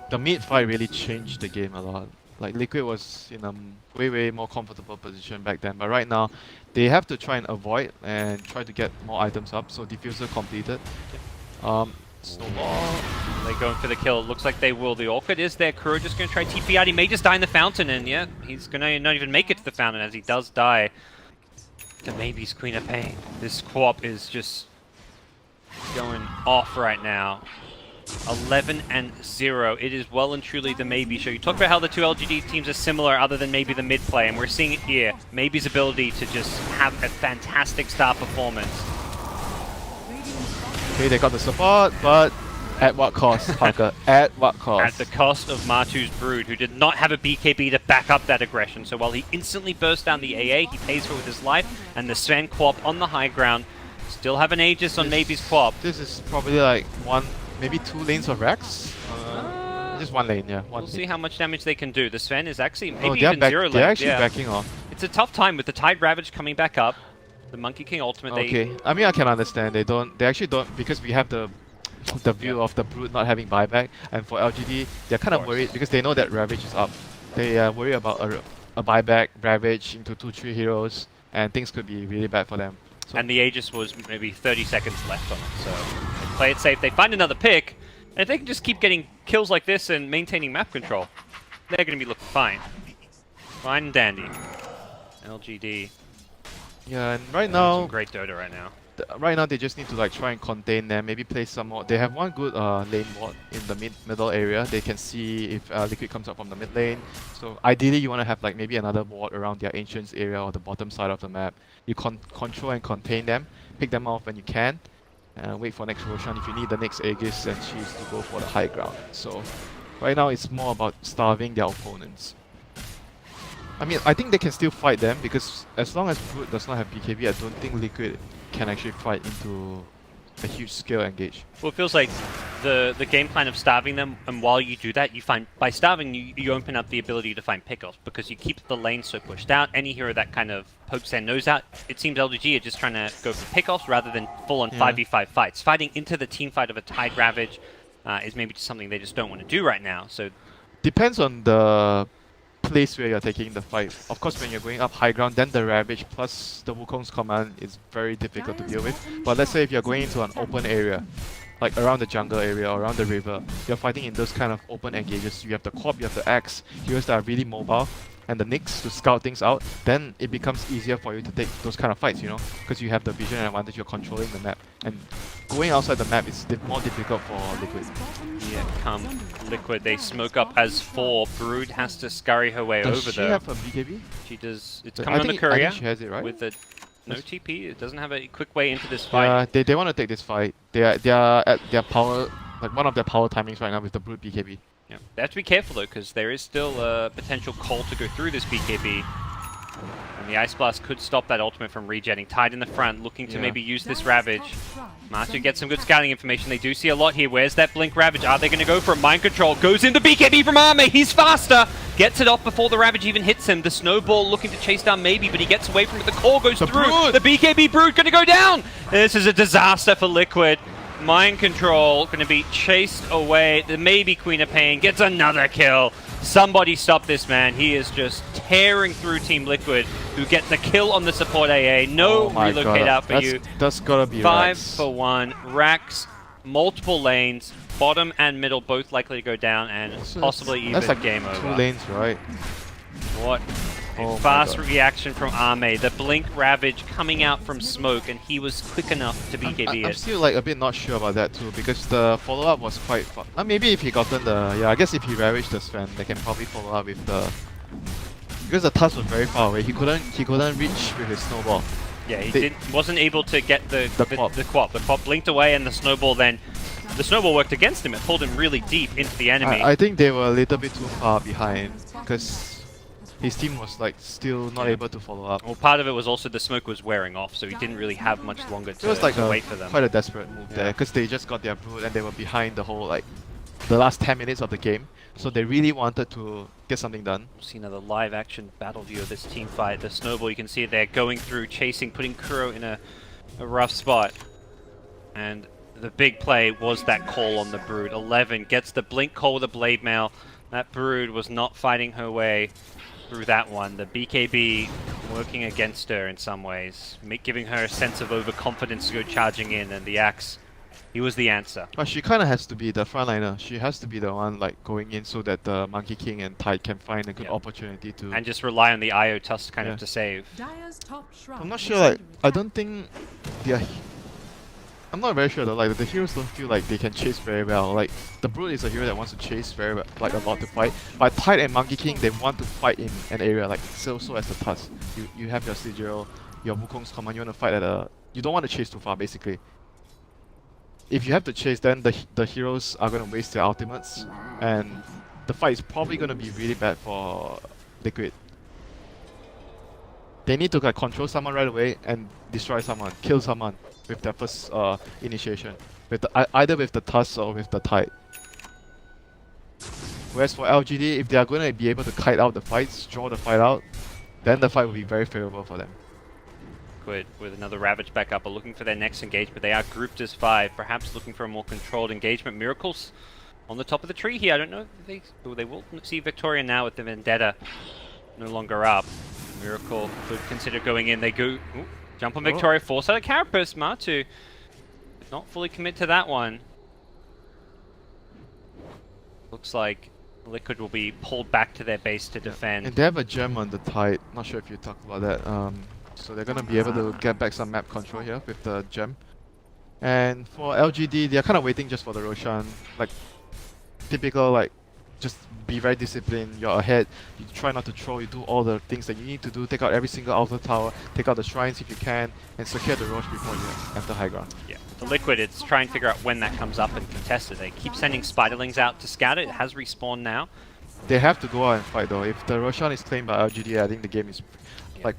[SPEAKER 2] The mid fight really changed the game a lot. Like Liquid was in a way more comfortable position back then, but right now they have to try and avoid and try to get more items up. So Diffuser completed. Snowball.
[SPEAKER 1] They're going for the kill. Looks like they will. The Orchid is there. Kuro just going to try TP out. He may just die in the fountain, and yeah, he's going to not even make it to the fountain as he does die to Maybe's Queen of Pain. This co-op is just going off right now. 11-0. It is well and truly the Maybe show. You talk about how the two LGD teams are similar other than maybe the mid play, and we're seeing it here. Maybe's ability to just have a fantastic star performance.
[SPEAKER 2] Okay, they got the support, but at what cost, Parker? At what cost?
[SPEAKER 1] At the cost of Matu's Brood, who did not have a BKB to back up that aggression. So while he instantly burst down the AA, he pays for it with his life, and the Sven Quap on the high ground. Still have an Aegis on Maybe's Quap.
[SPEAKER 2] This is probably like maybe 2 lanes of Rex? Just 1 lane, yeah.
[SPEAKER 1] We'll see how much damage they can do. The Sven is actually maybe
[SPEAKER 2] even
[SPEAKER 1] even 0 lane.
[SPEAKER 2] They're actually backing off.
[SPEAKER 1] It's a tough time with the Tide Ravage coming back up. The Monkey King ultimate.
[SPEAKER 2] Okay, I mean I can understand. They actually don't, because we have the view of the Brute not having buyback, and for LGD they're kind of worried because they know that Ravage is up. They worry about a buyback, Ravage into 2-3 heroes, and things could be really bad for them. So
[SPEAKER 1] and the Aegis was maybe 30 seconds left on it, so they play it safe. They find another pick, and if they can just keep getting kills like this and maintaining map control, they're going to be looking fine. Fine and dandy. LGD.
[SPEAKER 2] Yeah, and right now,
[SPEAKER 1] great Dota right now.
[SPEAKER 2] Right now they just need to like try and contain them, maybe play some more. They have one good lane ward in the middle area. They can see if Liquid comes up from the mid lane. So ideally you want to have like maybe another ward around their Ancients area or the bottom side of the map. You control and contain them, pick them off when you can, and wait for next Roshan. If you need the next Aegis, then choose to go for the high ground. So right now it's more about starving their opponents. I mean, I think they can still fight them because as long as Brute does not have BKB, I don't think Liquid can actually fight into a huge scale engage.
[SPEAKER 1] Well, it feels like the game plan of starving them, and while you do that, you find by starving you open up the ability to find pickoffs because you keep the lane so pushed out. Any hero that kind of pokes their nose out, it seems LGD are just trying to go for pickoffs rather than full-on 5v5 fights. Fighting into the team fight of a Tide Ravage is maybe just something they just don't want to do right now. So
[SPEAKER 2] depends on the place where you're taking the fight. Of course, when you're going up high ground, then the Ravage plus the Wukong's command is very difficult to deal with. But let's say if you're going into an open area, like around the jungle area or around the river, you're fighting in those kind of open engages. You have the Quap, you have the Axe, heroes that are really mobile, and the Nyx to scout things out, then it becomes easier for you to take those kind of fights, you know, because you have the vision and advantage, you're controlling the map. And going outside the map is more difficult for Liquid.
[SPEAKER 1] Yeah, come Liquid, they smoke up as 4. Brood has to scurry her way over there.
[SPEAKER 2] Does she have a BKB?
[SPEAKER 1] She does. It's coming on the courier.
[SPEAKER 2] I think she has it, right?
[SPEAKER 1] With the no TP, it doesn't have a quick way into this fight.
[SPEAKER 2] Yeah, they want to take this fight. They are at their power, like one of their power timings right now with the Brood BKB.
[SPEAKER 1] Yeah. They have to be careful though, because there is still a potential call to go through this BKB. And the Ice Blast could stop that ultimate from regenning. Tide in the front, looking to maybe use this Ravage. Matu gets some good scouting information. They do see a lot here. Where's that Blink Ravage? Are they going to go for a Mind Control? Goes in the BKB from Arme. He's faster. Gets it off before the Ravage even hits him. The Snowball looking to chase down maybe, but he gets away from it. The core goes through.
[SPEAKER 2] Brood.
[SPEAKER 1] The BKB Brood going to go down. This is a disaster for Liquid. Mind Control going to be chased away. The maybe Queen of Pain gets another kill. Somebody stop this man. He is just tearing through Team Liquid, who get the kill on the support AA. No relocate out for you.
[SPEAKER 2] That's gotta be
[SPEAKER 1] 5
[SPEAKER 2] Rax.
[SPEAKER 1] for 1. Rax, multiple lanes, bottom and middle both likely to go down, and
[SPEAKER 2] So
[SPEAKER 1] possibly even
[SPEAKER 2] that's like
[SPEAKER 1] game
[SPEAKER 2] 2
[SPEAKER 1] over.
[SPEAKER 2] lanes, right?
[SPEAKER 1] What a
[SPEAKER 2] Oh my
[SPEAKER 1] fast
[SPEAKER 2] God.
[SPEAKER 1] reaction from Arme. The Blink Ravage coming out from smoke, and he was quick enough to BKB
[SPEAKER 2] I'm
[SPEAKER 1] it.
[SPEAKER 2] still like a bit not sure about that too, because the follow-up was quite fun. Maybe if he gotten the... Yeah, I guess if he ravaged the Sven, they can probably follow up with the... Because the Tusk was very far away, he couldn't reach with his Snowball.
[SPEAKER 1] Yeah, he wasn't able to get the
[SPEAKER 2] Quap.
[SPEAKER 1] The Quap blinked away, and the Snowball worked against him. It pulled him really deep into the enemy.
[SPEAKER 2] I think they were a little bit too far behind, because his team was like still not able to follow up.
[SPEAKER 1] Well, part of it was also the smoke was wearing off, so he didn't really have much longer
[SPEAKER 2] It was like
[SPEAKER 1] to wait for them.
[SPEAKER 2] quite a desperate move there, because they just got their Brood and they were behind the whole the last 10 minutes of the game. So they really wanted to get something done.
[SPEAKER 1] We'll see another live action battle view of this team fight. The Snowball, you can see it there, going through, chasing, putting Kuro in a rough spot. And the big play was that call on the Brood. 11 gets the blink call with a Blade Mail. That Brood was not fighting her way through that one. The BKB working against her in some ways, giving her a sense of overconfidence to go charging in, and the Axe, he was the answer.
[SPEAKER 2] But she kind of has to be the frontliner. She has to be the one going in so that the Monkey King and Tide can find a good opportunity to...
[SPEAKER 1] And just rely on the IO Tusk kind of to save.
[SPEAKER 2] I'm not sure, I don't think they are... I'm not very sure though, the heroes don't feel like they can chase very well. The Brood is a hero that wants to chase very well, a lot to fight. But Tide and Monkey King, they want to fight in an area, so as the Tusk. You have your Sigil, your Wukong's command, you want to fight at a... You don't want to chase too far, basically. If you have to chase, then the heroes are going to waste their ultimates, and the fight is probably going to be really bad for Liquid. They need to control someone right away and destroy someone, kill someone with their first initiation, with either with the Tusk or with the Tide. Whereas for LGD, if they are going to be able to kite out the fights, draw the fight out, then the fight will be very favorable for them.
[SPEAKER 1] With another Ravage back up, are looking for their next engagement. They are grouped as 5, perhaps looking for a more controlled engagement. Miracles on the top of the tree here. I don't know if they will see Victoria now with the Vendetta no longer up. Miracle could consider going in. They go jump on Victoria, force out a Carapace. Matu did not fully commit to that one. Looks like Liquid will be pulled back to their base to defend.
[SPEAKER 2] And they have a gem on the Tide. Not sure if you talked about that. So they're gonna be able to get back some map control here with the gem. And for LGD, they're kind of waiting just for the Roshan. Typical, just be very disciplined. You're ahead. You try not to troll. You do all the things that you need to do. Take out every single altar tower. Take out the shrines if you can, and secure the Roche before you enter high ground.
[SPEAKER 1] Yeah, the Liquid, it's trying to figure out when that comes up and contest it. They keep sending Spiderlings out to scout it. It has respawned now.
[SPEAKER 2] They have to go out and fight though. If the Roshan is claimed by LGD, I think the game is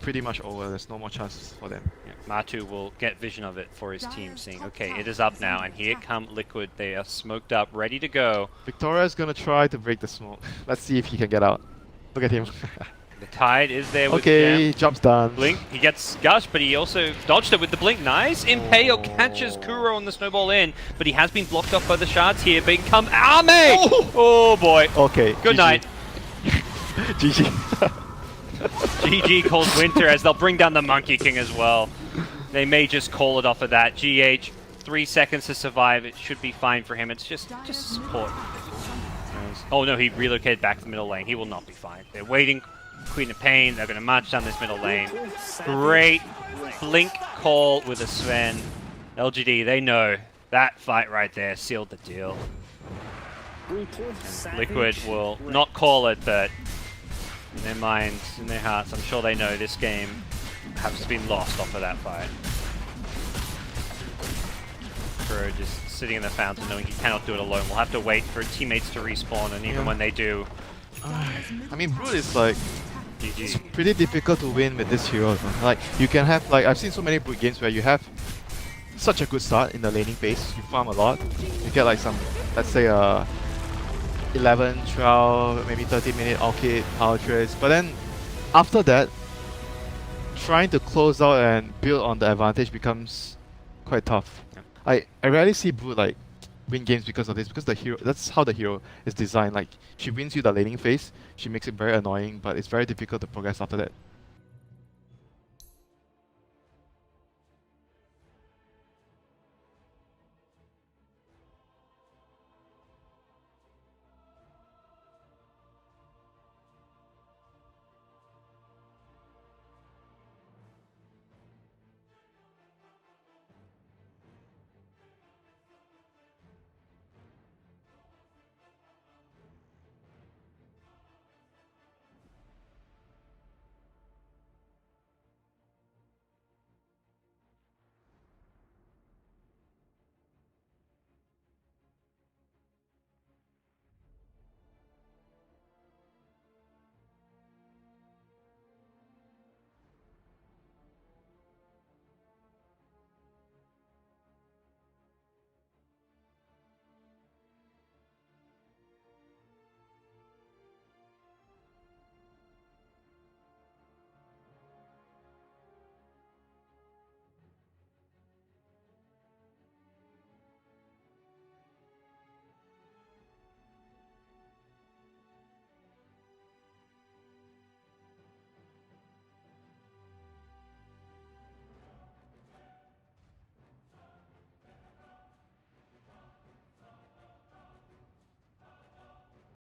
[SPEAKER 2] pretty much over. There's no more chances for them.
[SPEAKER 1] Yeah, Matu will get vision of it for his team, seeing, okay, it is up now, and here come Liquid. They are smoked up, ready to go.
[SPEAKER 2] Victoria is gonna try to break the smoke. Let's see if he can get out. Look at him.
[SPEAKER 1] The Tide is there with
[SPEAKER 2] okay,
[SPEAKER 1] Gem.
[SPEAKER 2] job's done.
[SPEAKER 1] Blink, he gets Gush, but he also dodged it with the Blink. Nice. Impale catches Kuro on the Snowball in, but he has been blocked off by the shards here. But come Arme! Oh boy.
[SPEAKER 2] Okay.
[SPEAKER 1] Good
[SPEAKER 2] GG.
[SPEAKER 1] night.
[SPEAKER 2] GG.
[SPEAKER 1] GG calls Winter as they'll bring down the Monkey King as well. They may just call it off of that. GH, 3 seconds to survive. It should be fine for him. It's just support. Oh no, he relocated back to the middle lane. He will not be fine. They're waiting. Queen of Pain. They're going to march down this middle lane. Great blink call with a Sven. LGD, they know that fight right there sealed the deal. And Liquid will not call it, but in their minds, in their hearts, I'm sure they know this game has been lost off of that fight. Kuro just sitting in the fountain knowing he cannot do it alone. We'll have to wait for teammates to respawn, and even when they do...
[SPEAKER 2] I mean, Brood is It's
[SPEAKER 1] GG.
[SPEAKER 2] pretty difficult to win with this hero. Man. Like you can have like I've seen so many boot games where you have such a good start in the laning phase. You farm a lot. You get like some, let's say 11, 12, maybe 30-minute all-kit power trades. But then after that, trying to close out and build on the advantage becomes quite tough.
[SPEAKER 1] Yeah.
[SPEAKER 2] I rarely see boot like win games because of this, because the hero, that's how the hero is designed. Like she wins you the laning phase, she makes it very annoying, but it's very difficult to progress after that.